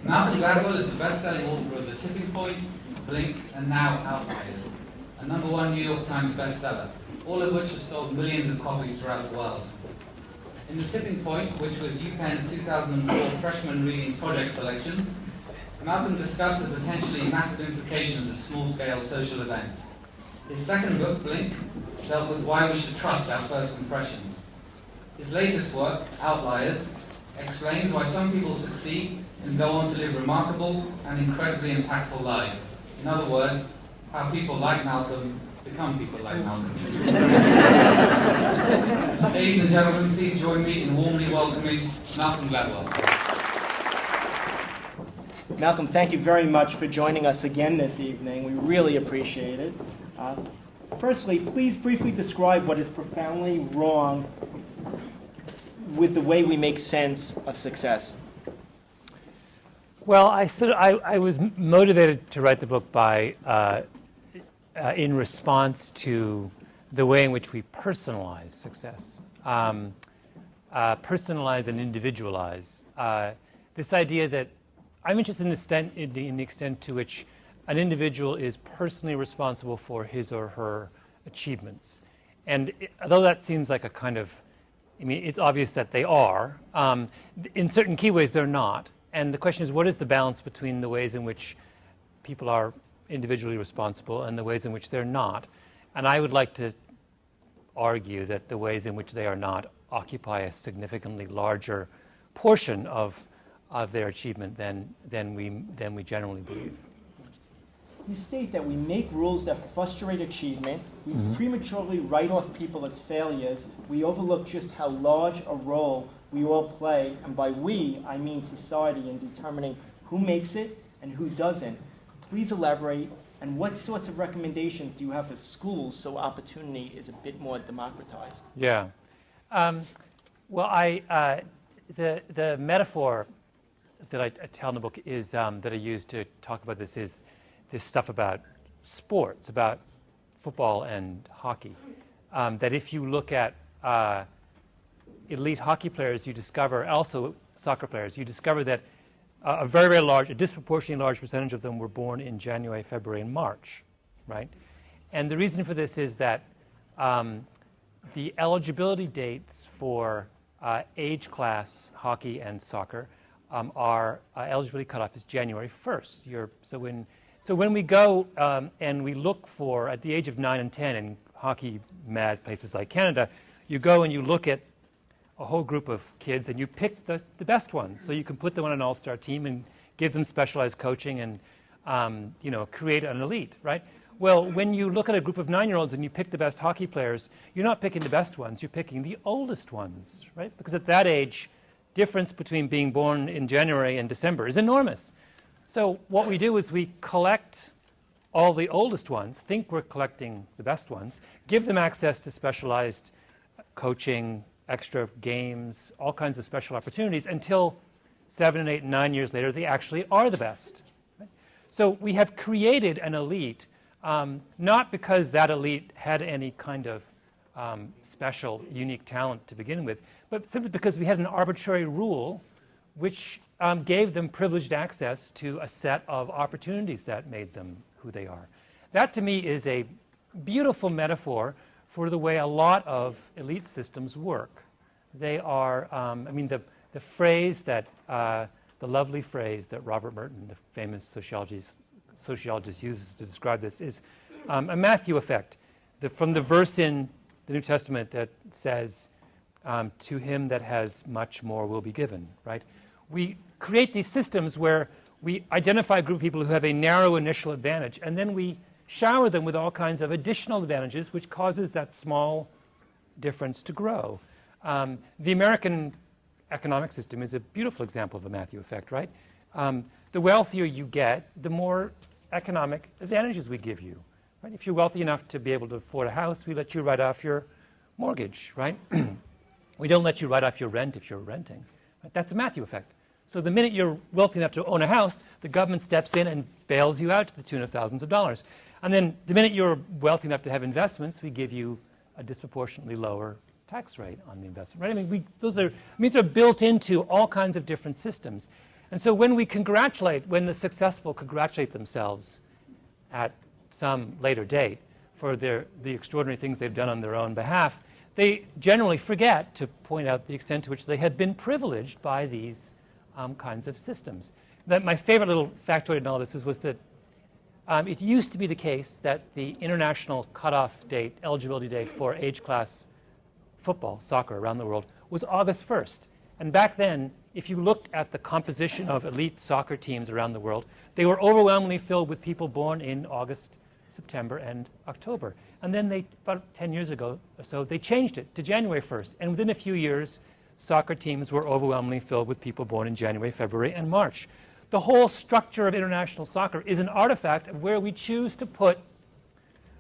Malcolm Gladwell is the best-selling author of The Tipping Point, Blink, and now Outliers, a #1 New York Times bestseller, all of which have sold millions of copies throughout the world. In The Tipping Point, which was UPenn's 2004 freshman reading project selection, Malcolm discussed the potentially massive implications of small-scale social events. His second book, Blink, dealt with why we should trust our first impressions. His latest work, Outliers, explains why some people succeed and go on to live remarkable and incredibly impactful lives. In other words, how people like Malcolm become people like Malcolm. Ladies and gentlemen, please join me in warmly welcoming Malcolm Gladwell. Malcolm, thank you very much for joining us again this evening. We really appreciate it. Firstly, please briefly describe what is profoundly wrong with the way we make sense of success. Well, I was motivated to write the book by in response to the way in which we personalize success, personalize and individualize. This idea that I'm interested in the extent to which an individual is personally responsible for his or her achievements. And although that seems like a kind of, I mean, it's obvious that they are, in certain key ways they're not. And the question is, what is the balance between the ways in which people are individually responsible and the ways in which they're not? And I would like to argue that the ways in which they are not occupy a significantly larger portion of their achievement than we generally believe. You state that we make rules that frustrate achievement, we prematurely write off people as failures, we overlook just how large a role we all play, and by we, I mean society, in determining who makes it and who doesn't. Please elaborate, and what sorts of recommendations do you have for schools so opportunity is a bit more democratized? Yeah. Well, the metaphor that I tell in the book is that I use to talk about this is this stuff about sports, about football and hockey. That if you look at elite hockey players, you discover, also soccer players, you discover that a very, very large, a disproportionately large percentage of them were born in January, February, and March, right? And the reason for this is that the eligibility dates for age class hockey and soccer our eligibility cutoff is January 1st. So when we go and we look for, at the age of 9 and 10 in hockey-mad places like Canada, you go and you look at a whole group of kids and you pick the best ones. So you can put them on an all-star team and give them specialized coaching and create an elite, right? Well, when you look at a group of 9-year-olds and you pick the best hockey players, you're not picking the best ones, you're picking the oldest ones, right? Because at that age, difference between being born in January and December is enormous. So what we do is we collect all the oldest ones, think we're collecting the best ones, give them access to specialized coaching, extra games, all kinds of special opportunities until 7 and 8 and 9 years later they actually are the best. Right? So we have created an elite, not because that elite had any kind of special, unique talent to begin with, but simply because we had an arbitrary rule which gave them privileged access to a set of opportunities that made them who they are. That, to me, is a beautiful metaphor for the way a lot of elite systems work. They are, the phrase that, the lovely phrase that Robert Merton, the famous sociologist, uses to describe this is a Matthew effect. From the verse in the New Testament that says, to him that has much more will be given, right? We create these systems where we identify a group of people who have a narrow initial advantage, and then we shower them with all kinds of additional advantages, which causes that small difference to grow. The American economic system is a beautiful example of a Matthew effect, right? The wealthier you get, the more economic advantages we give you. Right? If you're wealthy enough to be able to afford a house, we let you write off your mortgage, right? We don't let you write off your rent if you're renting. Right? That's a Matthew effect. So the minute you're wealthy enough to own a house, the government steps in and bails you out to the tune of thousands of dollars. And then the minute you're wealthy enough to have investments, we give you a disproportionately lower tax rate on the investment. Right? These are built into all kinds of different systems. And so when the successful congratulate themselves at some later date for the extraordinary things they've done on their own behalf, they generally forget to point out the extent to which they had been privileged by these kinds of systems. My favorite little factoid in all this was that it used to be the case that the international cutoff date, eligibility date for age class football, soccer around the world was August 1st. And back then, if you looked at the composition of elite soccer teams around the world, they were overwhelmingly filled with people born in August, September, and October. And then about 10 years ago or so, they changed it to January 1st. And within a few years, soccer teams were overwhelmingly filled with people born in January, February, and March. The whole structure of international soccer is an artifact of where we choose to put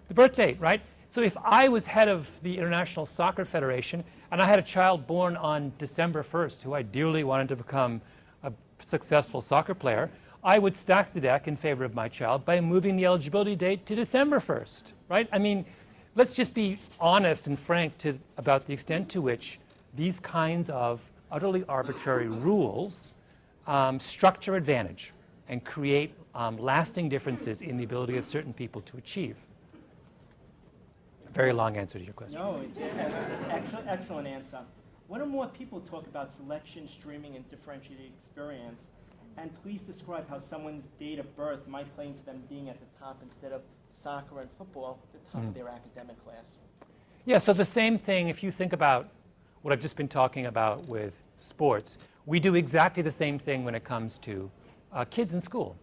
the birth date, right? So if I was head of the International Soccer Federation and I had a child born on December 1st who I dearly wanted to become a successful soccer player, I would stack the deck in favor of my child by moving the eligibility date to December 1st, right? I mean, let's just be honest and frank about the extent to which these kinds of utterly arbitrary rules structure advantage and create lasting differences in the ability of certain people to achieve. Very long answer to your question. No, it's an excellent answer. What do more people talk about selection, streaming, and differentiated experience? And please describe how someone's date of birth might play into them being at the top instead of soccer and football, the top of their academic class. Yeah, so the same thing, if you think about what I've just been talking about with sports, we do exactly the same thing when it comes to kids in school,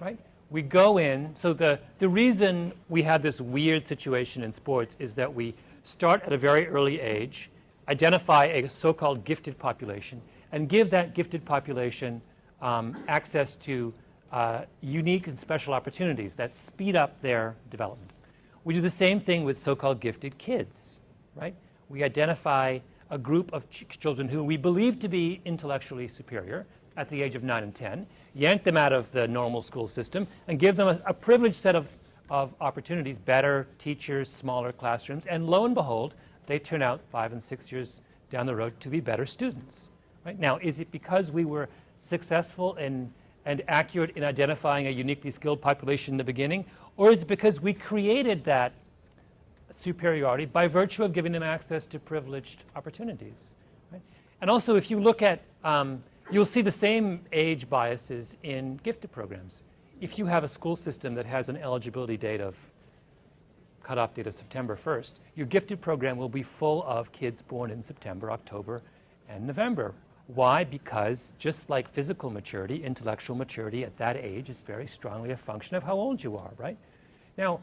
right? We go in, so the reason we have this weird situation in sports is that we start at a very early age, identify a so-called gifted population, and give that gifted population access to unique and special opportunities that speed up their development. We do the same thing with so-called gifted kids, right? We identify a group of children who we believe to be intellectually superior at the age of 9 and 10, yank them out of the normal school system, and give them a privileged set of opportunities, better teachers, smaller classrooms, and lo and behold, they turn out 5 and 6 years down the road to be better students. Right? Now, is it because we were successful and accurate in identifying a uniquely skilled population in the beginning, or is it because we created that superiority by virtue of giving them access to privileged opportunities? Right? And also, if you look at you'll see the same age biases in gifted programs. If you have a school system that has an eligibility date of cutoff date of September 1st, your gifted program will be full of kids born in September, October, and November. Why? Because just like physical maturity, intellectual maturity at that age is very strongly a function of how old you are, right? Now,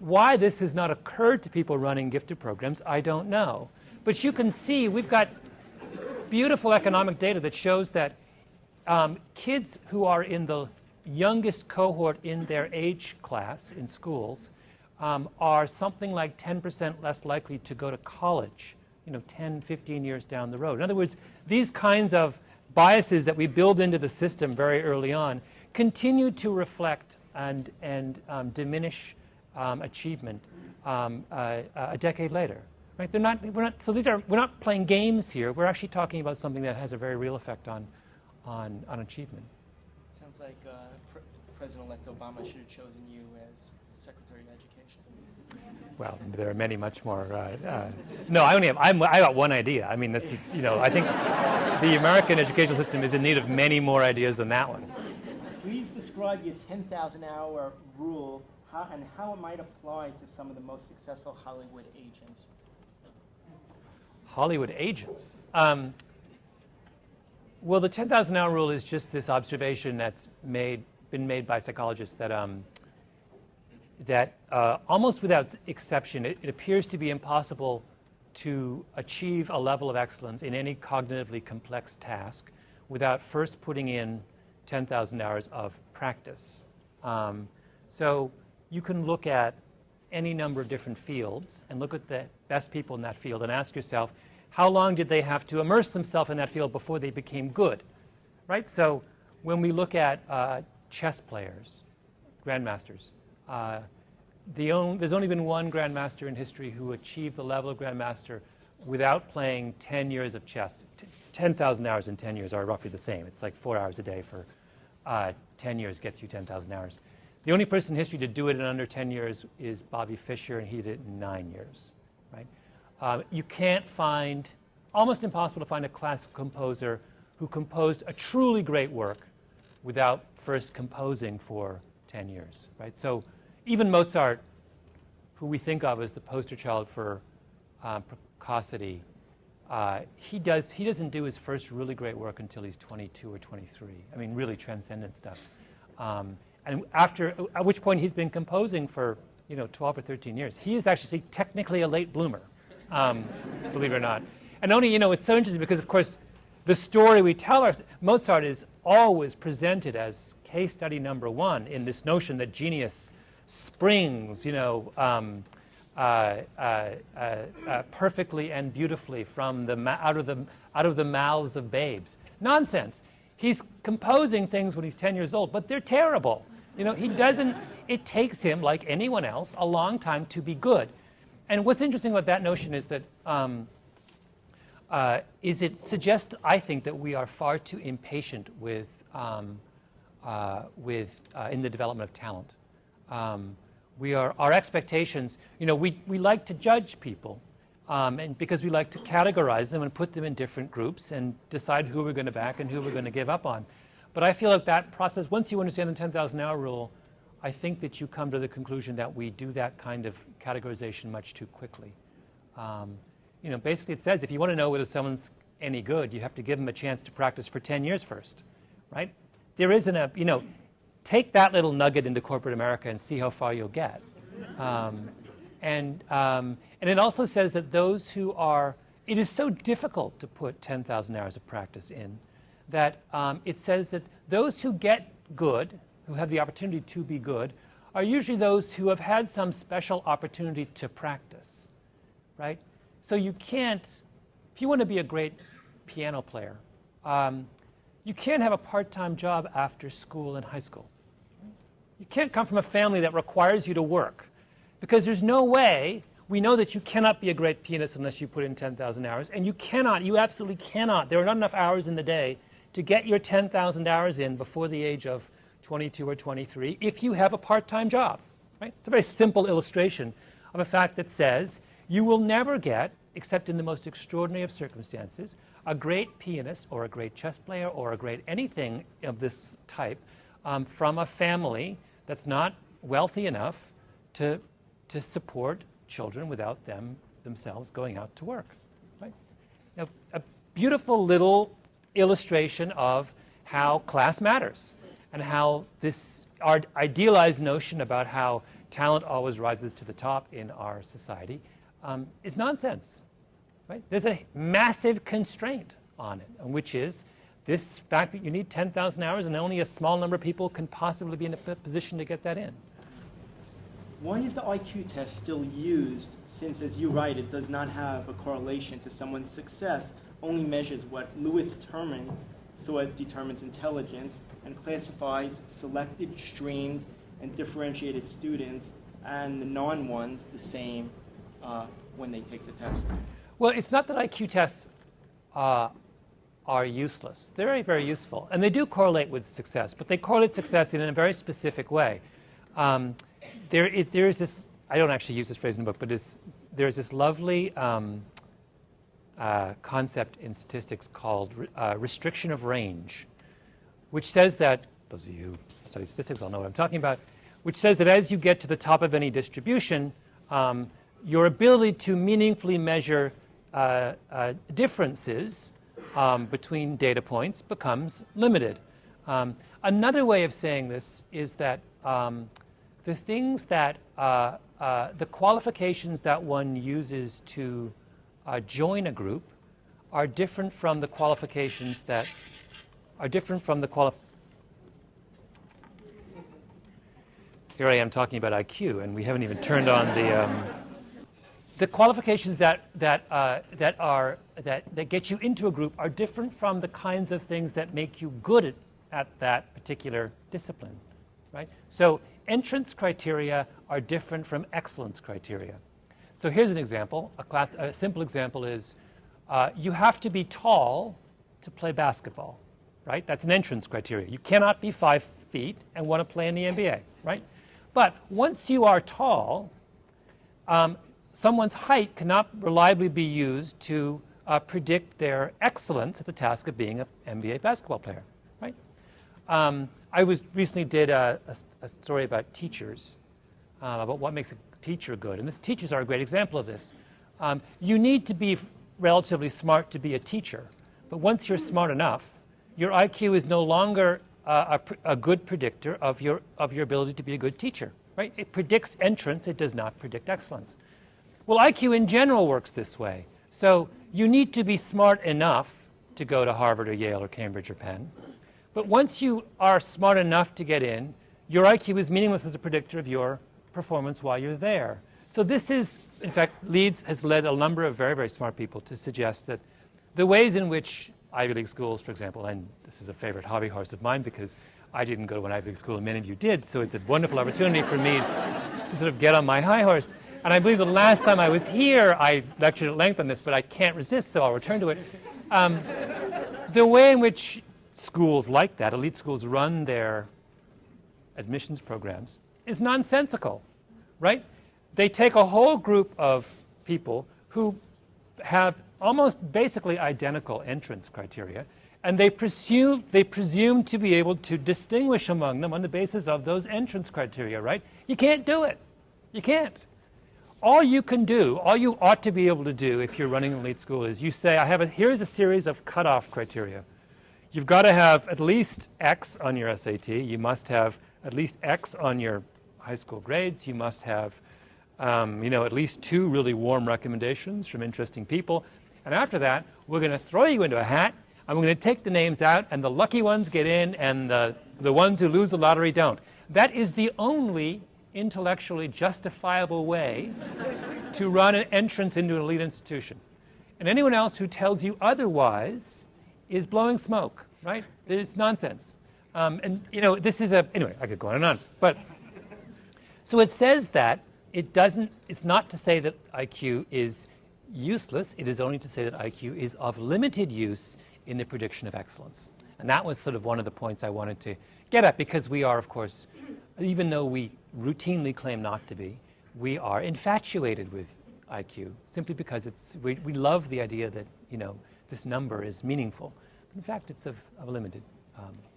why this has not occurred to people running gifted programs, I don't know. But you can see we've got beautiful economic data that shows that kids who are in the youngest cohort in their age class in schools are something like 10% less likely to go to college, 10, 15 years down the road. In other words, these kinds of biases that we build into the system very early on continue to reflect and diminish achievement a decade later. Right? We're not playing games here. We're actually talking about something that has a very real effect on achievement. Sounds like President-elect Obama should have chosen you as Secretary of Education. Well, there are many much more. No, I got one idea. I mean, this is, I think the American educational system is in need of many more ideas than that one. Please describe your 10,000-hour rule and how it might apply to some of the most successful Hollywood agents. Hollywood agents. Well, the 10,000-hour rule is just this observation that's been made by psychologists that almost without exception, it appears to be impossible to achieve a level of excellence in any cognitively complex task without first putting in 10,000 hours of practice. So you can look at any number of different fields and look at the best people in that field and ask yourself, how long did they have to immerse themselves in that field before they became good? Right? So when we look at chess players, grandmasters, there's only been one grandmaster in history who achieved the level of grandmaster without playing 10 years of chess, 10,000 hours in 10 years are roughly the same. It's like 4 hours a day for 10 years gets you 10,000 hours. The only person in history to do it in under 10 years is Bobby Fischer, and he did it in 9 years. Right? You can't find, almost impossible to find a classical composer who composed a truly great work without first composing for 10 years. Right? So even Mozart, who we think of as the poster child for precocity, he doesn't do his first really great work until he's 22 or 23. I mean, really transcendent stuff. And at which point he's been composing for 12 or 13 years. He is actually technically a late bloomer, believe it or not. And only, it's so interesting because, of course, the story we tell ourselves, Mozart is always presented as case study number one in this notion that genius springs, perfectly and beautifully from out of the mouths of babes. Nonsense. He's composing things when he's 10 years old, but they're terrible. He doesn't. It takes him, like anyone else, a long time to be good. And what's interesting about that notion is that it suggests, I think, that we are far too impatient in the development of talent. Our expectations, we like to judge people, and because we like to categorize them and put them in different groups and decide who we're going to back and who we're going to give up on. But I feel like that process, once you understand the 10,000 hour rule, I think that you come to the conclusion that we do that kind of categorization much too quickly. Basically it says if you want to know whether someone's any good, you have to give them a chance to practice for 10 years first, right? There isn't a, take that little nugget into corporate America and see how far you'll get. And it also says that those who are, it is so difficult to put 10,000 hours of practice in that it says that those who get good, who have the opportunity to be good, are usually those who have had some special opportunity to practice, right? So you can't, if you want to be a great piano player, you can't have a part-time job after school and high school. You can't come from a family that requires you to work, because there's no way, we know that you cannot be a great pianist unless you put in 10,000 hours, and you absolutely cannot. There are not enough hours in the day to get your 10,000 hours in before the age of 22 or 23 if you have a part-time job. Right? It's a very simple illustration of a fact that says you will never get, except in the most extraordinary of circumstances, a great pianist or a great chess player or a great anything of this type from a family that's not wealthy enough to support children without themselves going out to work. Right? Now, a beautiful little illustration of how class matters and how our idealized notion about how talent always rises to the top in our society is nonsense. Right? There's a massive constraint on it, which is this fact that you need 10,000 hours and only a small number of people can possibly be in a position to get that in. Why is the IQ test still used, since, as you write, it does not have a correlation to someone's success, only measures what Lewis Terman thought determines intelligence, and classifies selected, streamed, and differentiated students and the non-ones the same when they take the test? Well, it's not that IQ tests are useless. They're very, very useful. And they do correlate with success, but they correlate success in a very specific way. There is this, I don't actually use this phrase in the book, but there's this lovely concept in statistics called restriction of range, which says that, those of you who study statistics all know what I'm talking about, which says that as you get to the top of any distribution, your ability to meaningfully measure differences between data points becomes limited. Another way of saying this is that the things that, the qualifications that one uses to join a group are different from the qualifications that are different from the Here I am talking about IQ, and we haven't even turned on the qualifications that get you into a group are different from the kinds of things that make you good at that particular discipline, right? So entrance criteria are different from excellence criteria. So here's an example. A simple example is you have to be tall to play basketball, right? That's an entrance criteria. You cannot be 5 feet and want to play in the NBA, right? But once you are tall, someone's height cannot reliably be used to predict their excellence at the task of being an NBA basketball player, right? I recently did a story about teachers, about what makes a teacher good. And teachers are a great example of this. You need to be relatively smart to be a teacher. But once you're smart enough, your IQ is no longer a good predictor of your ability to be a good teacher, right? It predicts entrance. It does not predict excellence. Well, IQ in general works this way. So you need to be smart enough to go to Harvard or Yale or Cambridge or Penn. But once you are smart enough to get in, your IQ is meaningless as a predictor of your performance while you're there. So this is, in fact, has led a number of very, very smart people to suggest that the ways in which Ivy League schools, for example, and this is a favorite hobby horse of mine because I didn't go to an Ivy League school and many of you did, so it's a wonderful opportunity for me to sort of get on my high horse. And I believe the last time I was here, I lectured at length on this, but I can't resist, so I'll return to it. The way in which schools like that, elite schools, run their admissions programs is nonsensical, right? They take a whole group of people who have almost basically identical entrance criteria, and they presume to be able to distinguish among them on the basis of those entrance criteria, right? You can't do it. You can't. All you can do, all you ought to be able to do if you're running an elite school is you say, here's a series of cutoff criteria. You've got to have at least X on your SAT. You must have at least X on your high school grades. You must have at least 2 really warm recommendations from interesting people. And after that, we're going to throw you into a hat, and we're going to take the names out, and the lucky ones get in, and the ones who lose the lottery don't. That is the only intellectually justifiable way to run an entrance into an elite institution. And anyone else who tells you otherwise is blowing smoke, right? It's nonsense. This is anyway, I could go on and on. But so it says that it's not to say that IQ is useless. It is only to say that IQ is of limited use in the prediction of excellence. And that was sort of one of the points I wanted to get at, because we are, of course, even though we routinely claim not to be, we are infatuated with IQ simply because we love the idea that, this number is meaningful. But in fact, it's of limited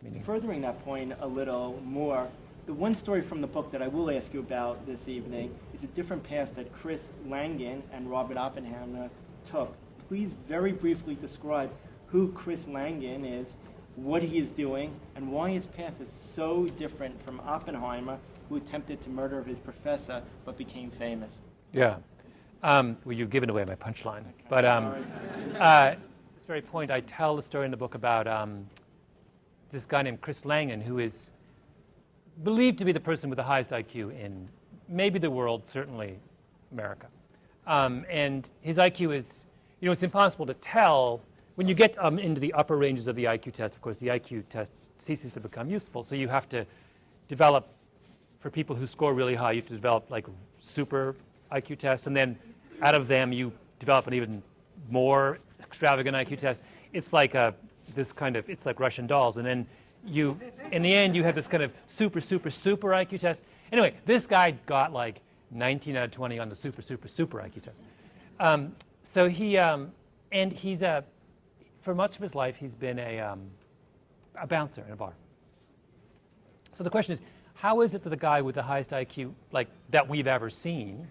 meaning. Furthering that point a little more, the one story from the book that I will ask you about this evening is a different path that Chris Langan and Robert Oppenheimer took. Please very briefly describe who Chris Langan is, what he is doing, and why his path is so different from Oppenheimer, who attempted to murder his professor but became famous. Yeah. Well, you've given away my punchline. But this very point, I tell the story in the book about this guy named Chris Langan, who is believed to be the person with the highest IQ in maybe the world, certainly America. And his IQ is, it's impossible to tell. When you get into the upper ranges of the IQ test, of course, the IQ test ceases to become useful. So you have to develop, for people who score really high, you have to develop like super IQ tests. And then out of them, you develop an even more extravagant IQ test. It's like it's like Russian dolls. And then in the end, you have this kind of super, super, super IQ test. Anyway, this guy got like 19 out of 20 on the super, super, super IQ test. So he's for much of his life, he's been a bouncer in a bar. So the question is, how is it that the guy with the highest IQ that we've ever seen,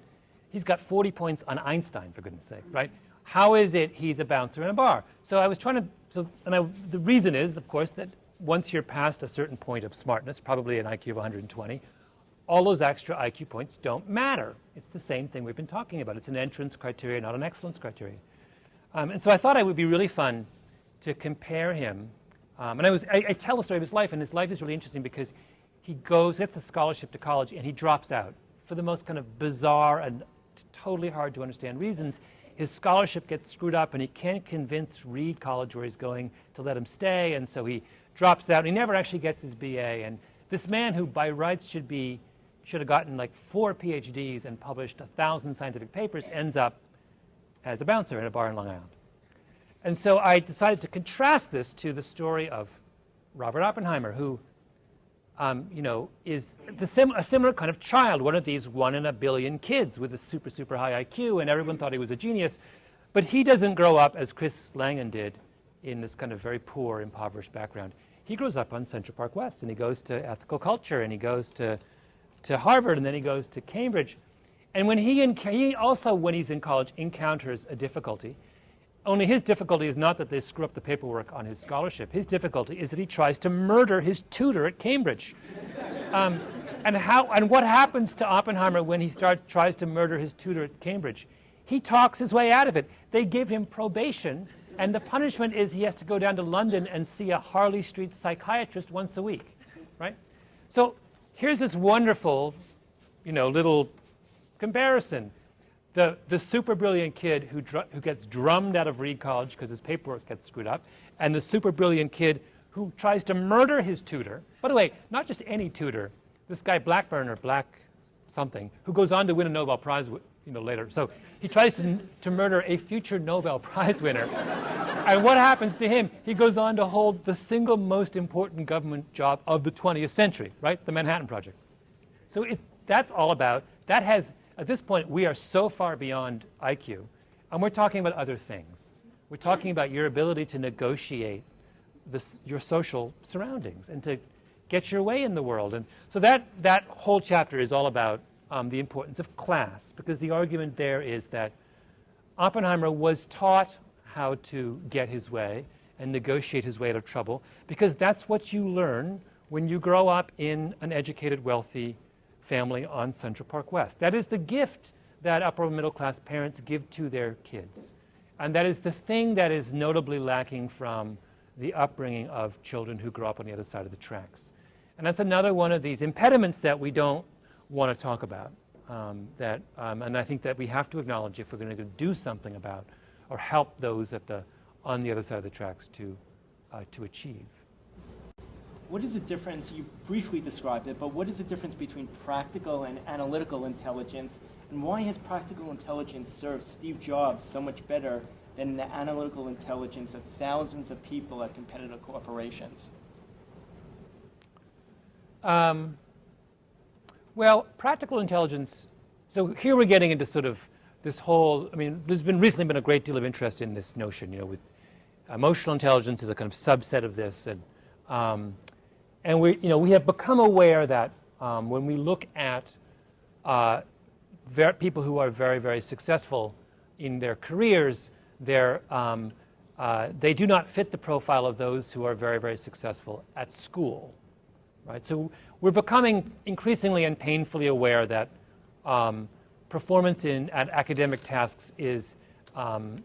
he's got 40 points on Einstein, for goodness sake, right? How is it he's a bouncer in a bar? So I was trying to, the reason is, of course, that once you're past a certain point of smartness, probably an IQ of 120, all those extra IQ points don't matter. It's the same thing we've been talking about. It's an entrance criteria, not an excellence criteria. And so I thought it would be really fun to compare him. And I tell the story of his life, and his life is really interesting because he gets a scholarship to college, and he drops out for the most kind of bizarre and totally hard to understand reasons. His scholarship gets screwed up, and he can't convince Reed College, where he's going, to let him stay, and so he drops out, and he never actually gets his BA. And this man, who by rights should have gotten like 4 PhDs and published 1,000 scientific papers, ends up as a bouncer in a bar in Long Island. And so I decided to contrast this to the story of Robert Oppenheimer, who is a similar kind of child, one of these 1 in a billion kids with a super, super high IQ, and everyone thought he was a genius. But he doesn't grow up as Chris Langan did in this kind of very poor, impoverished background. He grows up on Central Park West, and he goes to ethical culture, and he goes to Harvard, and then he goes to Cambridge. And when he also, when he's in college, encounters a difficulty. Only his difficulty is not that they screw up the paperwork on his scholarship. His difficulty is that he tries to murder his tutor at Cambridge. And what happens to Oppenheimer when he tries to murder his tutor at Cambridge? He talks his way out of it. They give him probation, and the punishment is he has to go down to London and see a Harley Street psychiatrist once a week, right? So here's this wonderful, little comparison. The super brilliant kid who gets drummed out of Reed College because his paperwork gets screwed up, and the super brilliant kid who tries to murder his tutor. By the way, not just any tutor. This guy Blackburn or Black something, who goes on to win a Nobel Prize later. So he tries to murder a future Nobel Prize winner. And what happens to him? He goes on to hold the single most important government job of the 20th century, right? The Manhattan Project. So that's all about, that has, at this point, we are so far beyond IQ, and we're talking about other things. We're talking about your ability to negotiate your social surroundings and to get your way in the world. And so that whole chapter is all about the importance of class, because the argument there is that Oppenheimer was taught how to get his way and negotiate his way out of trouble, because that's what you learn when you grow up in an educated, wealthy family on Central Park West. That is the gift that upper middle class parents give to their kids. And that is the thing that is notably lacking from the upbringing of children who grow up on the other side of the tracks. And that's another one of these impediments that we don't want to talk about, and I think that we have to acknowledge if we're going to do something about or help those on the other side of the tracks to achieve. What is the difference, you briefly described it, but what is the difference between practical and analytical intelligence, and why has practical intelligence served Steve Jobs so much better than the analytical intelligence of thousands of people at competitive corporations? Well, practical intelligence, so here we're getting into sort of this whole, there's recently been a great deal of interest in this notion, with emotional intelligence as a kind of subset of this, and we have become aware that when we look at people who are very, very successful in their careers, they do not fit the profile of those who are very, very successful at school. Right? So we're becoming increasingly and painfully aware that performance at academic tasks is not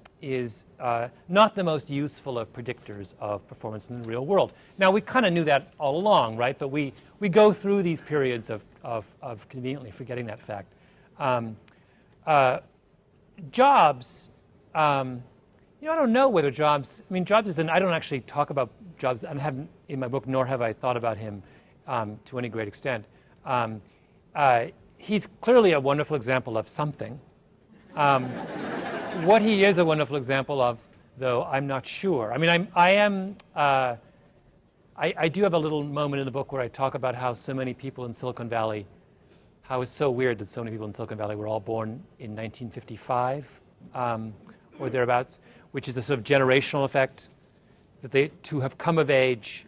the most useful of predictors of performance in the real world. Now, we kind of knew that all along, right? But we go through these periods of conveniently forgetting that fact. Jobs, I don't know whether Jobs, Jobs is I don't actually talk about Jobs, I haven't in my book, nor have I thought about him to any great extent. He's clearly a wonderful example of something. What he is a wonderful example of, though, I'm not sure. I do have a little moment in the book where I talk about how so many people in Silicon Valley, how it's so weird that so many people in Silicon Valley were all born in 1955 or thereabouts, which is a sort of generational effect, that to have come of age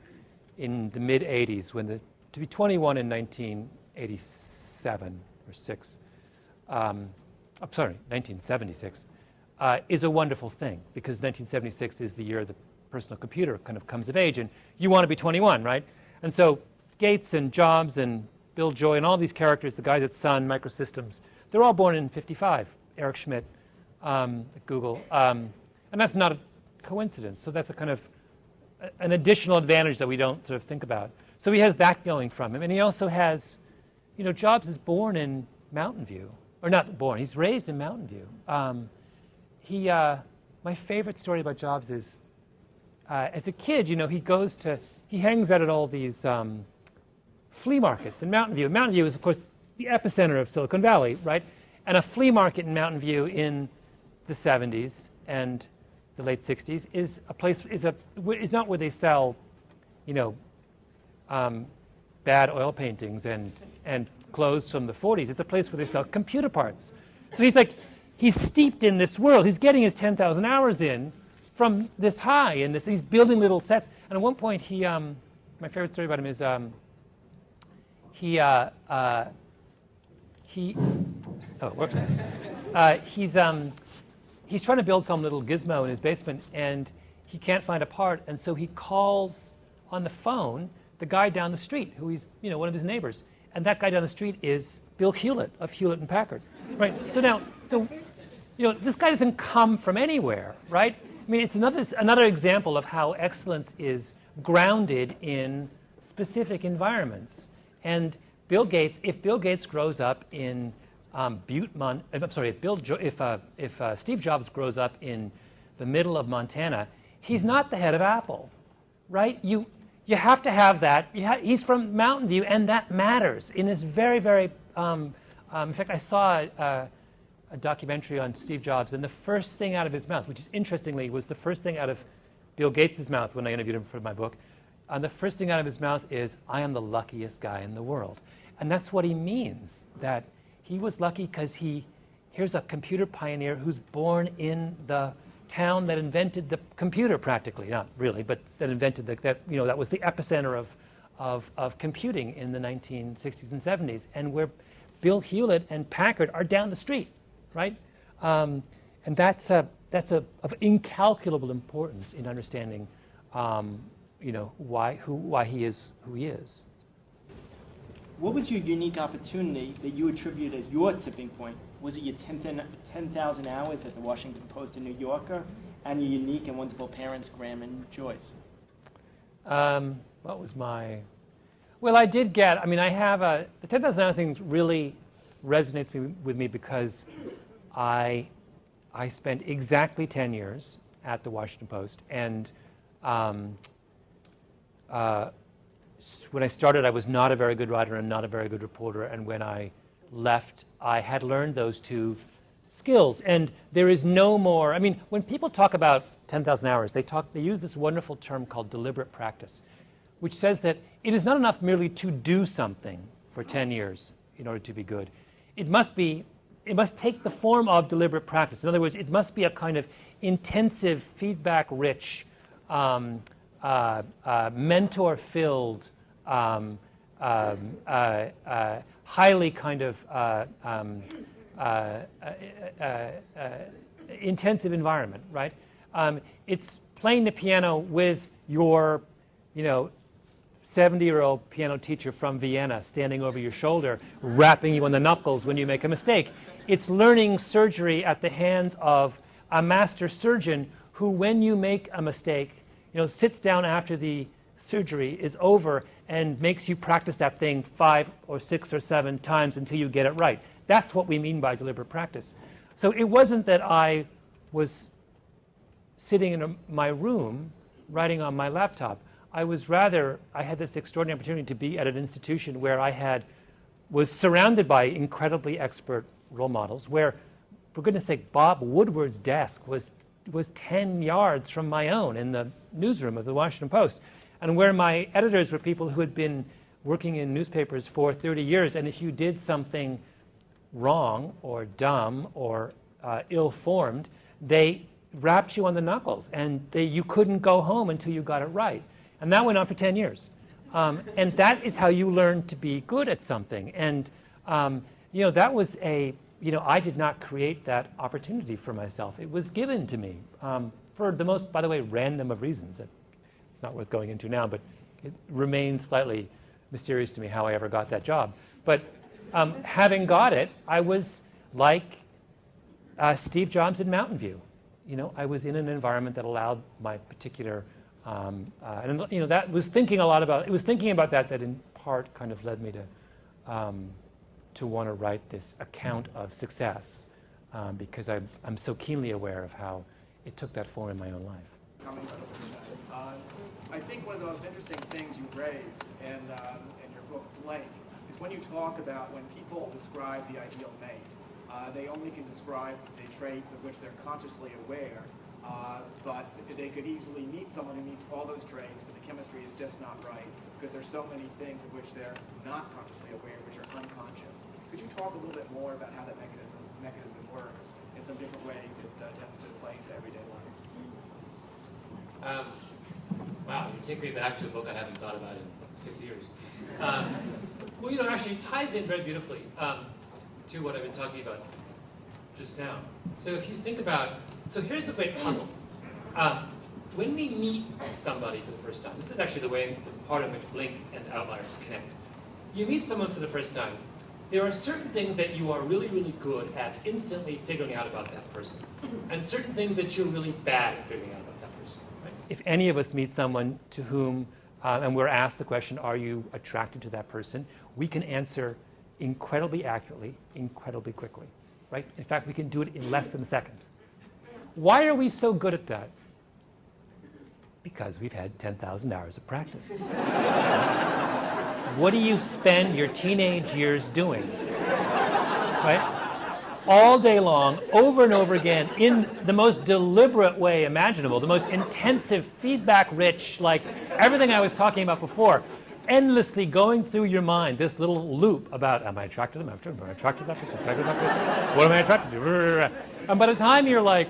in the mid-'80s, to be 21 in 1987 or 6, 1976, is a wonderful thing, because 1976 is the year the personal computer kind of comes of age, and you want to be 21, right? And so Gates and Jobs and Bill Joy and all these characters, the guys at Sun, Microsystems, they're all born in 55. Eric Schmidt at Google, and that's not a coincidence. So that's a kind of an additional advantage that we don't sort of think about. So he has that going from him, and he also has, Jobs is born in Mountain View, or not born. He's raised in Mountain View. My favorite story about Jobs is, as a kid, he hangs out at all these flea markets in Mountain View. Mountain View is, of course, the epicenter of Silicon Valley, right? And a flea market in Mountain View in the 70s, and the late 60s, is a place is not where they sell, you know, bad oil paintings and clothes from the 40s. It's a place where they sell computer parts. So he's steeped in this world. He's getting his 10,000 hours in from this high, and he's building little sets. And at one point, my favorite story about him is oh, it works. He's trying to build some little gizmo in his basement, and he can't find a part, and so he calls on the phone the guy down the street, who he's, you know, one of his neighbors, and that guy down the street is Bill Hewlett of Hewlett and Packard, right? So you know, this guy doesn't come from anywhere, right? I mean, it's another example of how excellence is grounded in specific environments. And Bill Gates, if Bill Gates grows up in if Steve Jobs grows up in the middle of Montana, he's not the head of Apple, right? You have to have that. He's from Mountain View, and that matters. In this very, very, in fact, I saw a documentary on Steve Jobs, and the first thing out of his mouth, which is interestingly was the first thing out of Bill Gates' mouth when I interviewed him for my book, the first thing out of his mouth is, "I am the luckiest guy in the world." And that's what he means, that he was lucky because here's a computer pioneer who's born in the town that invented the computer, practically, not really, but that invented that was the epicenter of computing in the 1960s and 70s, and where Bill Hewlett and Packard are down the street, right? And that's of incalculable importance in understanding, why he is who he is. What was your unique opportunity that you attribute as your tipping point? Was it your 10,000 hours at the Washington Post and New Yorker, and your unique and wonderful parents, Graham and Joyce? What was my... Well, I did get... I mean, I have the 10,000 hour thing really resonates with me because I spent exactly 10 years at the Washington Post, and when I started, I was not a very good writer and not a very good reporter, and when I left, I had learned those two skills. And there is no more, I mean, when people talk about 10,000 hours, they use this wonderful term called deliberate practice, which says that it is not enough merely to do something for 10 years in order to be good. It must take the form of deliberate practice. In other words, it must be a kind of intensive, feedback-rich, mentor-filled, highly kind of intensive environment, right? It's playing the piano with your, 70-year-old piano teacher from Vienna standing over your shoulder, rapping you on the knuckles when you make a mistake. It's learning surgery at the hands of a master surgeon who, when you make a mistake, sits down after the surgery is over and makes you practice that thing 5 or 6 or 7 times until you get it right. That's what we mean by deliberate practice. So it wasn't that I was sitting in my room writing on my laptop. I had this extraordinary opportunity to be at an institution where was surrounded by incredibly expert role models, where, for goodness sake, Bob Woodward's desk was 10 yards from my own in the newsroom of the Washington Post, and where my editors were people who had been working in newspapers for 30 years, and if you did something wrong or dumb or ill-formed, they rapped you on the knuckles, and you couldn't go home until you got it right. And that went on for 10 years. And that is how you learn to be good at something. And that was I did not create that opportunity for myself. It was given to me for the most, by the way, random of reasons. It's not worth going into now, but it remains slightly mysterious to me how I ever got that job. But having got it, I was like Steve Jobs in Mountain View. I was in an environment that allowed my particular, that was thinking a lot about. It was thinking about that in part kind of led me to want to write this account of success, because I'm so keenly aware of how it took that form in my own life. I think one of the most interesting things you raise in your book, Blank, is when you talk about when people describe the ideal mate, they only can describe the traits of which they're consciously aware, but they could easily meet someone who meets all those traits, but the chemistry is just not right because there's so many things of which they're not consciously aware, which are unconscious. Could you talk a little bit more about how that mechanism works in some different ways it tends to play into everyday life? Wow, you take me back to a book I haven't thought about in 6 years. Well, actually it ties in very beautifully to what I've been talking about just now. So if you think about, so here's the great puzzle. When we meet somebody for the first time, this is actually the part in which Blink and Outliers connect. You meet someone for the first time, there are certain things that you are really, really good at instantly figuring out about that person, and certain things that you're really bad at figuring out about that person. Right? If any of us meet someone to whom, and we're asked the question, are you attracted to that person, we can answer incredibly accurately, incredibly quickly. Right? In fact, we can do it in less than a second. Why are we so good at that? Because we've had 10,000 hours of practice. What do you spend your teenage years doing? Right? All day long, over and over again, in the most deliberate way imaginable, the most intensive, feedback-rich, like everything I was talking about before, endlessly going through your mind this little loop about, am I attracted to them? Am I attracted to that person? Attracted to that person? What am I attracted to? And by the time you're like,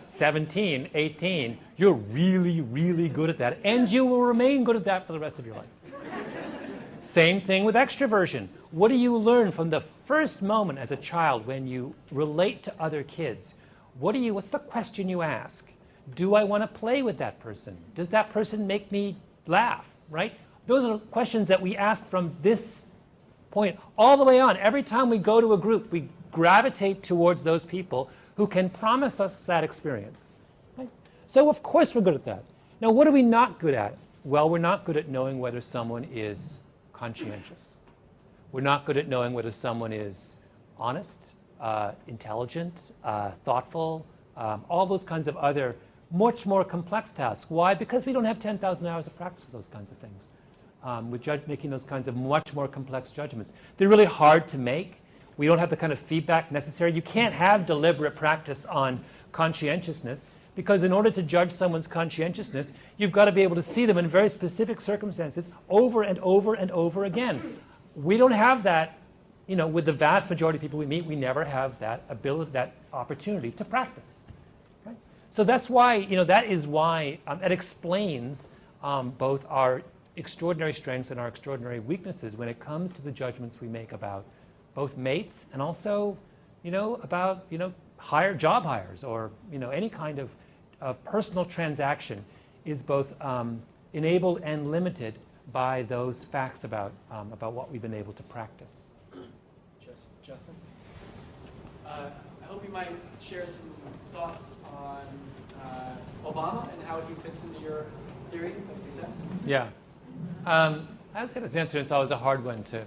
17, 18, you're really, really good at that. And you will remain good at that for the rest of your life. Same thing with extroversion. What do you learn from the first moment as a child when you relate to other kids? What's the question you ask? Do I want to play with that person? Does that person make me laugh? Right? Those are questions that we ask from this point all the way on. Every time we go to a group, we gravitate towards those people who can promise us that experience. Right? So of course we're good at that. Now what are we not good at? Well, we're not good at knowing whether someone is conscientious. We're not good at knowing whether someone is honest, intelligent, thoughtful, all those kinds of other much more complex tasks. Why? Because we don't have 10,000 hours of practice for those kinds of things. Making those kinds of much more complex judgments. They're really hard to make. We don't have the kind of feedback necessary. You can't have deliberate practice on conscientiousness because in order to judge someone's conscientiousness, you've got to be able to see them in very specific circumstances over and over and over again. We don't have that, with the vast majority of people we meet, we never have that ability, that opportunity to practice. Right? So that's why, that is why it explains both our extraordinary strengths and our extraordinary weaknesses when it comes to the judgments we make about both mates and also, about, job hires or, any kind of personal transaction is both enabled and limited by those facts about what we've been able to practice. Justin? I hope you might share some thoughts on Obama and how he fits into your theory of success. Yeah. I was going to answer, it's always a hard one to...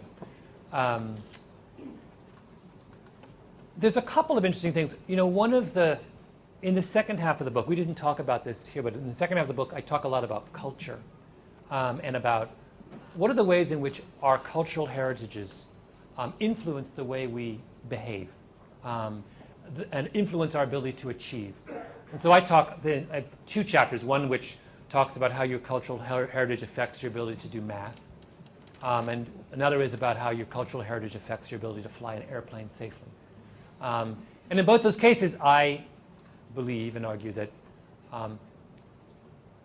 there's a couple of interesting things. In the second half of the book, we didn't talk about this here, but in the second half of the book, I talk a lot about culture and about what are the ways in which our cultural heritages influence the way we behave and influence our ability to achieve. And so I have 2 chapters, one which talks about how your cultural heritage affects your ability to do math, and another is about how your cultural heritage affects your ability to fly an airplane safely. And in both those cases, I believe and argue that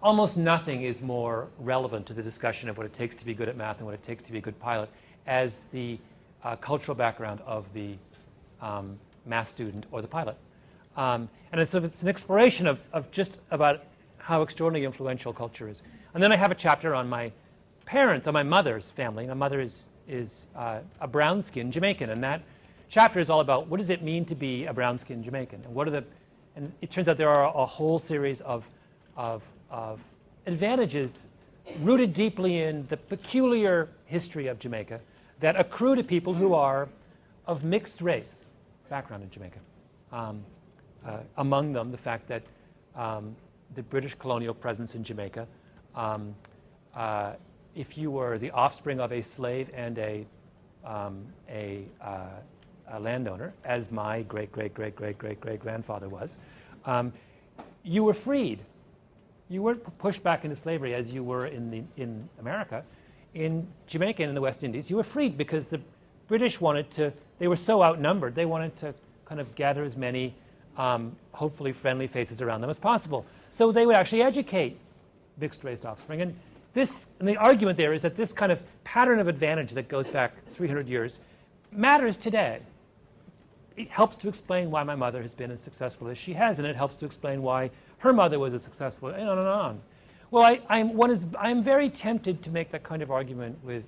almost nothing is more relevant to the discussion of what it takes to be good at math and what it takes to be a good pilot as the cultural background of the math student or the pilot. And so it's an exploration of just about how extraordinarily influential culture is. And then I have a chapter on my parents, on my mother's family. My mother is a brown-skinned Jamaican, and that chapter is all about what does it mean to be a brown-skinned Jamaican, and it turns out there are a whole series of advantages rooted deeply in the peculiar history of Jamaica that accrue to people who are of mixed race background in Jamaica. Among them, the fact that the British colonial presence in Jamaica, if you were the offspring of a slave and a landowner, as my great-great-great-great-great-great-grandfather was, you were freed. You weren't pushed back into slavery as you were in America. In Jamaica and in the West Indies, you were freed because the British they were so outnumbered, they wanted to kind of gather as many hopefully friendly faces around them as possible. So they would actually educate mixed-race offspring. And the argument there is that this kind of pattern of advantage that goes back 300 years matters today. It helps to explain why my mother has been as successful as she has, and it helps to explain why her mother was as successful, and on and on. Well, I'm very tempted to make that kind of argument with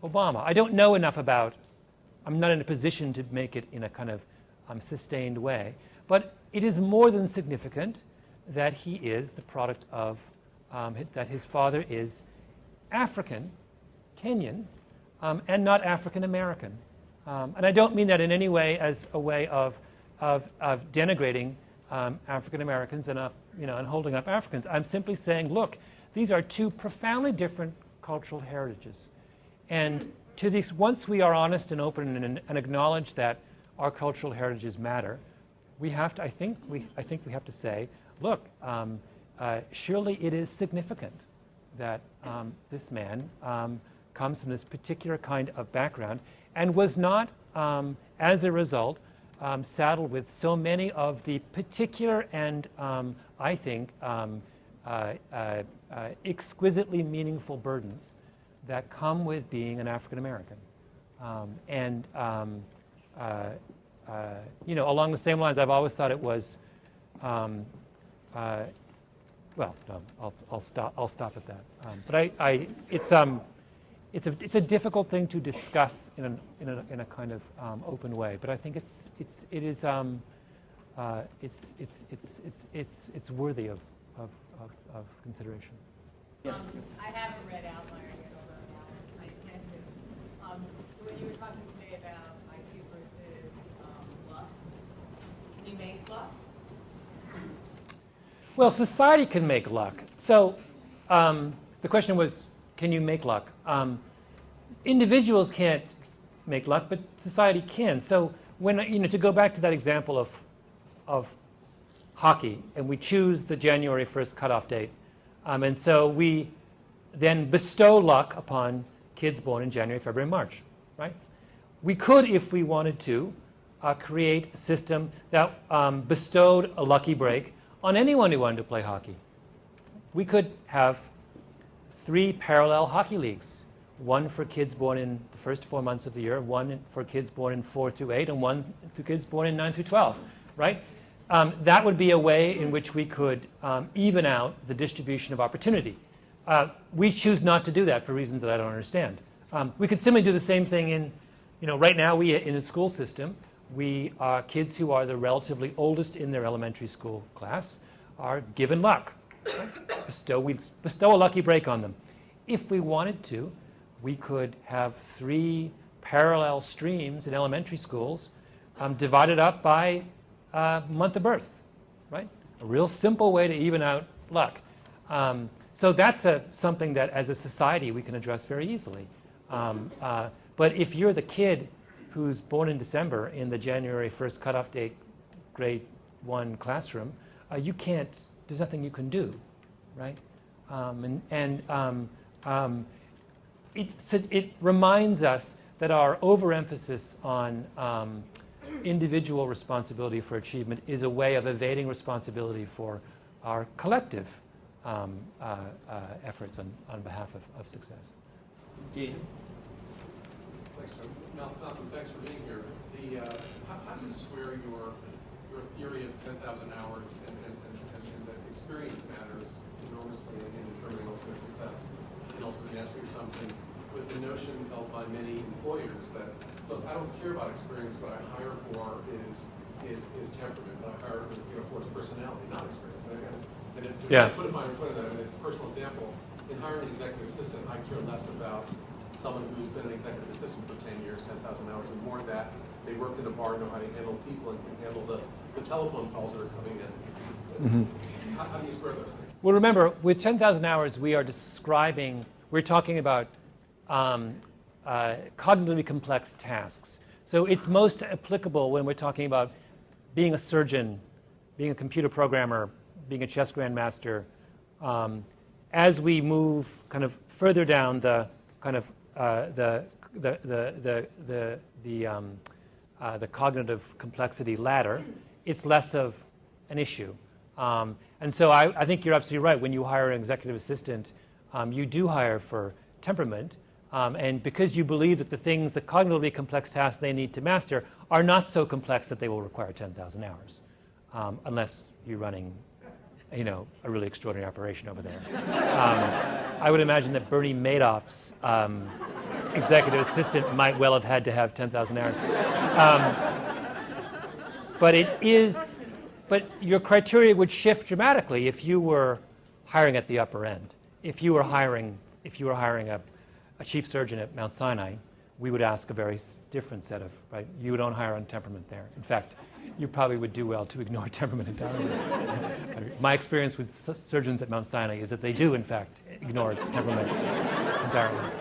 Obama. I don't know enough I'm not in a position to make it in a kind of sustained way, but it is more than significant that he is the product of, that his father is African, Kenyan, and not African American. And I don't mean that in any way as a way of denigrating African Americans and holding up Africans. I'm simply saying, look, these are two profoundly different cultural heritages, and once we are honest and open and acknowledge that our cultural heritages matter, we have to. I think we have to say, look, surely it is significant that this man comes from this particular kind of background and was not, as a result, saddled with so many of the particular and, I think, exquisitely meaningful burdens that come with being an African American. Along the same lines, I've always thought it was, well, no, I'll stop at that. But it's a difficult thing to discuss in a kind of open way. But I think it's worthy of consideration. Yes. I haven't read Outliers yet, although I intend to. So when you were talking today about IQ versus luck, can you make luck? Well, society can make luck. So the question was, can you make luck? Individuals can't make luck, but society can. So when to go back to that example of hockey, and we choose the January 1st cutoff date, and so we then bestow luck upon kids born in January, February, March, right? We could, if we wanted to, create a system that bestowed a lucky break on anyone who wanted to play hockey. We could have 3 parallel hockey leagues, one for kids born in the first 4 months of the year, one for kids born in 4 through 8, and one for kids born in 9 through 12, right? That would be a way in which we could even out the distribution of opportunity. We choose not to do that for reasons that I don't understand. We could simply do the same thing in, right now in a school system, kids who are the relatively oldest in their elementary school class are given luck. Right? We bestow a lucky break on them. If we wanted to, we could have 3 parallel streams in elementary schools divided up by month of birth, right? A real simple way to even out luck. So that's something that as a society we can address very easily. But if you're the kid who's born in December in the January 1st cutoff date grade 1 classroom, there's nothing you can do, right? It reminds us that our overemphasis on individual responsibility for achievement is a way of evading responsibility for our collective efforts on behalf of success. Indeed. Thanks, Malcolm. Thanks for being here. How do you square your theory of 10,000 hours and that experience matters enormously in determining ultimate success and ultimately mastering something with the notion held by many employers that, look, I don't care about experience, what I hire for is temperament. What I hire for is personality, not experience. And to put it as a personal example, in hiring an executive assistant, I care less about someone who's been an executive assistant for 10 years, 10,000 hours, and more that they worked in a bar, know how to handle people, and can handle the telephone calls that are coming in. Mm-hmm. How do you square those things? Well, remember, with 10,000 hours, we're talking about cognitively complex tasks. So it's most applicable when we're talking about being a surgeon, being a computer programmer, being a chess grandmaster, as we move kind of further down the kind of the cognitive complexity ladder, it's less of an issue. And so I think you're absolutely right. When you hire an executive assistant, you do hire for temperament. And because you believe that the things, the cognitively complex tasks they need to master are not so complex that they will require 10,000 hours, unless you're running, you know, a really extraordinary operation over there. I would imagine that Bernie Madoff's executive assistant might well have had to have 10,000 hours. But your criteria would shift dramatically if you were hiring at the upper end. If you were hiring a chief surgeon at Mount Sinai, we would ask a very different set of, right? You don't hire on temperament there. In fact, you probably would do well to ignore temperament entirely. My experience with surgeons at Mount Sinai is that they do, in fact, ignore temperament entirely.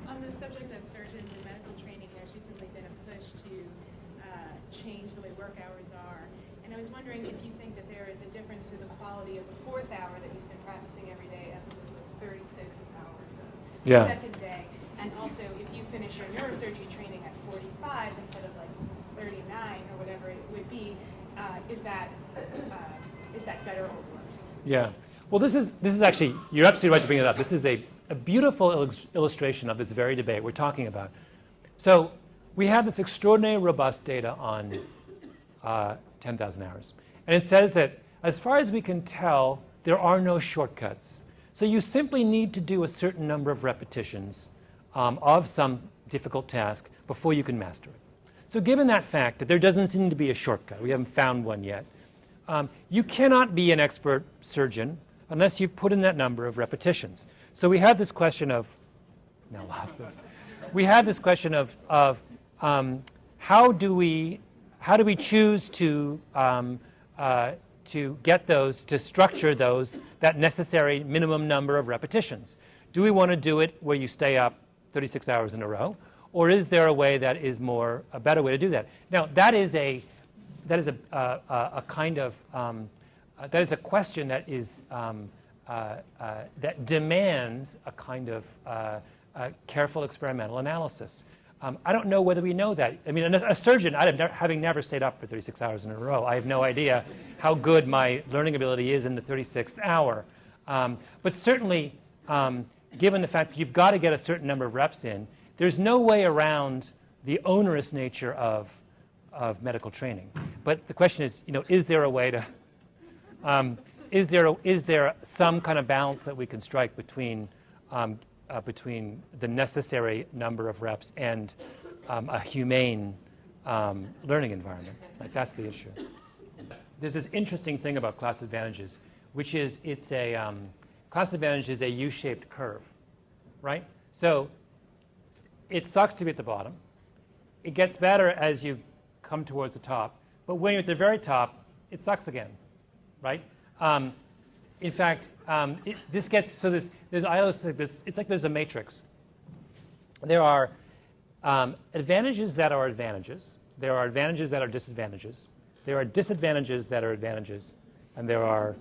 On the subject of surgeons and medical training, there's recently been a push to change the way work hours are. And I was wondering if you think that there is a difference to the quality of the 4th hour that you spend practicing every day as opposed to the 36th hour the second day. And also, if you finish your neurosurgery training at 45 instead of like 39 or whatever it would be, is that better or worse? Yeah. Well, this is actually, you're absolutely right to bring it up. This is a beautiful illustration of this very debate we're talking about. So we have this extraordinary robust data on 10,000 hours. And it says that as far as we can tell, there are no shortcuts. So you simply need to do a certain number of repetitions of some difficult task before you can master it. So given that fact that there doesn't seem to be a shortcut, we haven't found one yet, you cannot be an expert surgeon unless you put in that number of repetitions. So we have this question of, now lost this. We have this question of how do we choose to get those, to structure those, that necessary minimum number of repetitions? Do we want to do it where you stay up 36 hours in a row, or is there a way that is a better way to do that? Now that is a kind of that is a question that is that demands a kind of careful experimental analysis. I don't know whether we know that. I mean, a surgeon, having never stayed up for 36 hours in a row, I have no idea how good my learning ability is in the 36th hour. But certainly, given the fact that you've got to get a certain number of reps in, there's no way around the onerous nature of medical training. But the question is, you know, is there a way to, is there some kind of balance that we can strike between the necessary number of reps and a humane learning environment? Like, that's the issue. There's this interesting thing about class advantages, which is class advantage is a U-shaped curve, right? So it sucks to be at the bottom. It gets better as you come towards the top. But when you're at the very top, it sucks again, right? In fact, this gets, so there's I always think this, it's like there's a matrix. There are advantages that are advantages. There are advantages that are disadvantages. There are disadvantages that are advantages. And there are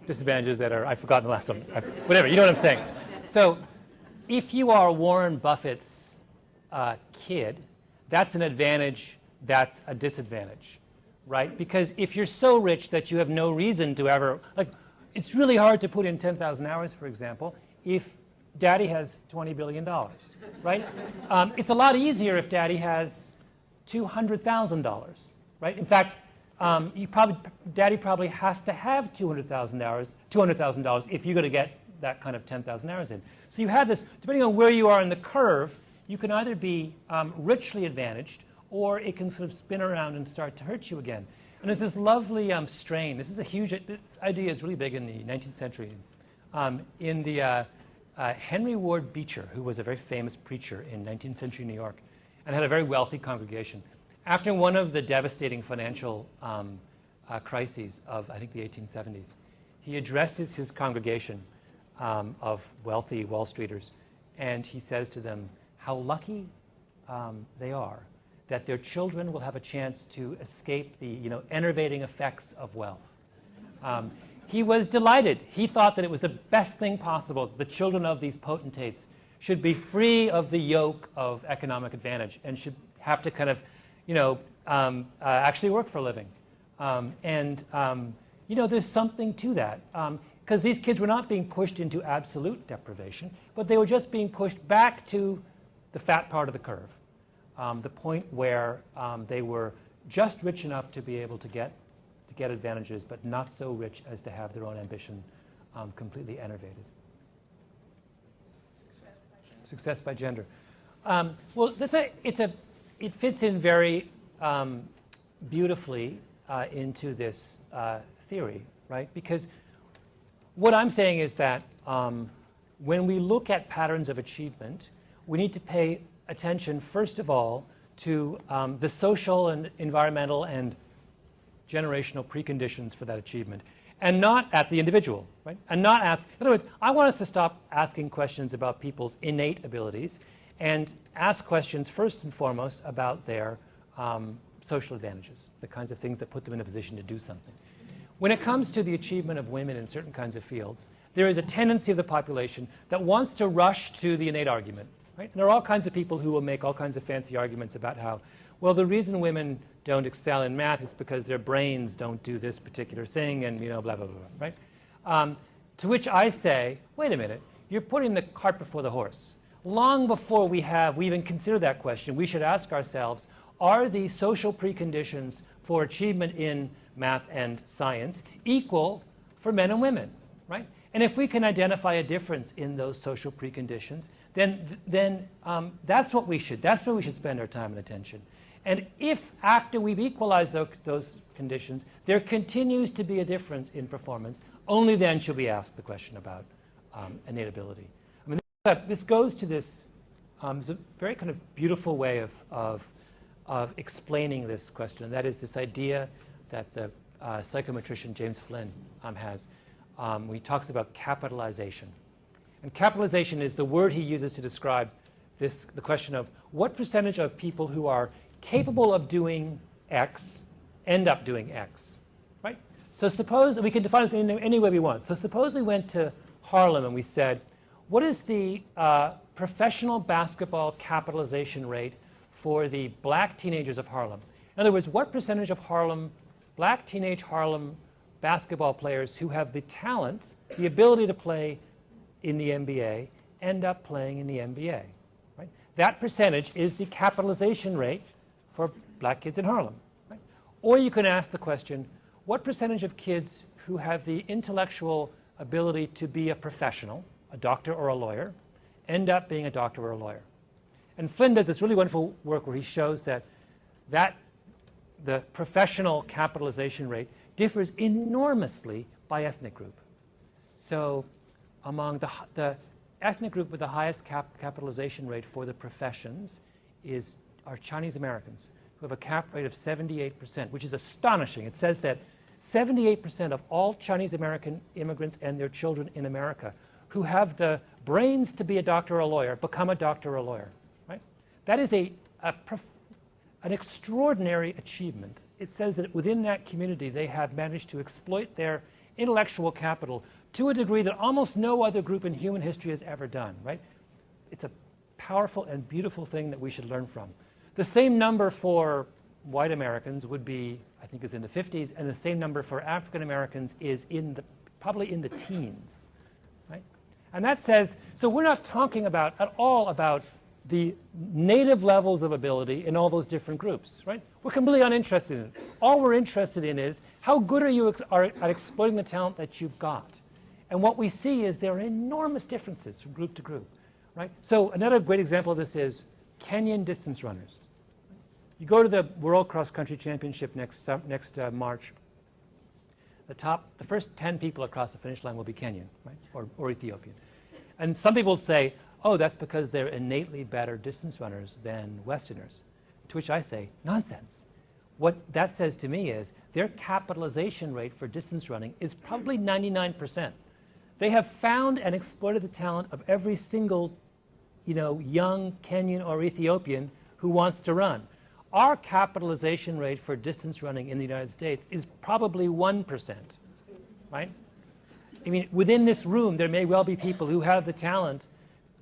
disadvantages that are, I've forgotten the last one. Whatever, you know what I'm saying. So if you are Warren Buffett's kid, that's an advantage, that's a disadvantage, right? Because if you're so rich that you have no reason to ever, like, it's really hard to put in 10,000 hours, for example, if daddy has $20 billion, right? It's a lot easier if daddy has $200,000, right? In fact, daddy probably has to have $200,000 if you're going to get that kind of 10,000 hours in. So you have this, depending on where you are in the curve, you can either be richly advantaged, or it can sort of spin around and start to hurt you again. And there's this lovely strain. This idea is really big in the 19th century. In the Henry Ward Beecher, who was a very famous preacher in 19th century New York and had a very wealthy congregation, after one of the devastating financial crises of, I think, the 1870s, he addresses his congregation of wealthy Wall Streeters, and he says to them how lucky they are that their children will have a chance to escape the enervating effects of wealth. He was delighted. He thought that it was the best thing possible. The children of these potentates should be free of the yoke of economic advantage and should have to kind of, actually work for a living. There's something to that. Because these kids were not being pushed into absolute deprivation, but they were just being pushed back to the fat part of the curve, the point where they were just rich enough to be able to get advantages, but not so rich as to have their own ambition completely enervated. Success by gender. Well, it fits in very beautifully into this theory, right? Because what I'm saying is that when we look at patterns of achievement, we need to pay attention, first of all, to the social and environmental and generational preconditions for that achievement, and not at the individual, right? And not ask, in other words, I want us to stop asking questions about people's innate abilities and ask questions first and foremost about their social advantages, the kinds of things that put them in a position to do something. When it comes to the achievement of women in certain kinds of fields, there is a tendency of the population that wants to rush to the innate argument, right? And there are all kinds of people who will make all kinds of fancy arguments about how, well, the reason women don't excel in math is because their brains don't do this particular thing, and blah, blah, blah, right? To which I say, wait a minute, you're putting the cart before the horse. Long before we even consider that question, we should ask ourselves, are the social preconditions for achievement in math and science equal for men and women, right? And if we can identify a difference in those social preconditions, then that's where we should spend our time and attention. And if after we've equalized those conditions, there continues to be a difference in performance, only then should we ask the question about innate ability. I mean, this goes to this, it's a very kind of beautiful way of explaining this question, and that is this idea that the psychometrician James Flynn has when he talks about capitalization. And capitalization is the word he uses to describe the question of what percentage of people who are capable of doing X end up doing X, right? So suppose, we can define this in any way we want. So suppose we went to Harlem and we said, what is the professional basketball capitalization rate for the black teenagers of Harlem? In other words, what percentage of black teenage Harlem basketball players who have the talent, the ability to play in the NBA, end up playing in the NBA, right? That percentage is the capitalization rate for black kids in Harlem, right? Or you can ask the question, what percentage of kids who have the intellectual ability to be a professional, a doctor or a lawyer, end up being a doctor or a lawyer? And Flynn does this really wonderful work where he shows that the professional capitalization rate differs enormously by ethnic group. So among the ethnic group with the highest capitalization rate for the professions are Chinese Americans, who have a cap rate of 78%, which is astonishing. It says that 78% of all Chinese American immigrants and their children in America who have the brains to be a doctor or a lawyer become a doctor or a lawyer, right? That is an extraordinary achievement. It says that within that community they have managed to exploit their intellectual capital to a degree that almost no other group in human history has ever done, right? It's a powerful and beautiful thing that we should learn from. The same number for white Americans would be, I think, is in the 50s, and the same number for African Americans is probably in the teens, right? And that says, so we're not talking at all about the native levels of ability in all those different groups, right? We're completely uninterested in it. All we're interested in is how good are you at exploiting the talent that you've got. And what we see is there are enormous differences from group to group, right? So another great example of this is Kenyan distance runners. You go to the World Cross Country Championship next March. The first 10 people across the finish line will be Kenyan, right? Or Ethiopian. And some people say, oh, that's because they're innately better distance runners than Westerners. To which I say, nonsense. What that says to me is their capitalization rate for distance running is probably 99%. They have found and exploited the talent of every single young Kenyan or Ethiopian who wants to run. our capitalization rate for distance running in the United States is probably 1%, right? I mean, within this room, there may well be people who have the talent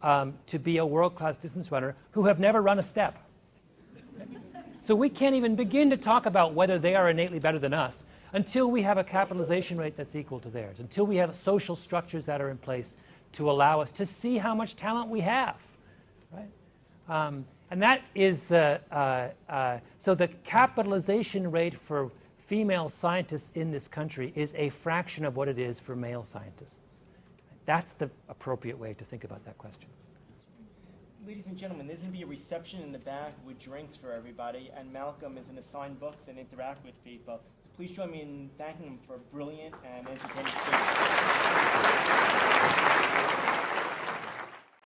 to be a world-class distance runner who have never run a step. So we can't even begin to talk about whether they are innately better than us until we have a capitalization rate that's equal to theirs, until we have social structures that are in place to allow us to see how much talent we have, right? And that is the, so the capitalization rate for female scientists in this country is a fraction of what it is for male scientists. That's the appropriate way to think about that question. Ladies and gentlemen, there's going to be a reception in the back with drinks for everybody, and Malcolm is going to sign books and interact with people. So please join me in thanking him for a brilliant and entertaining speech.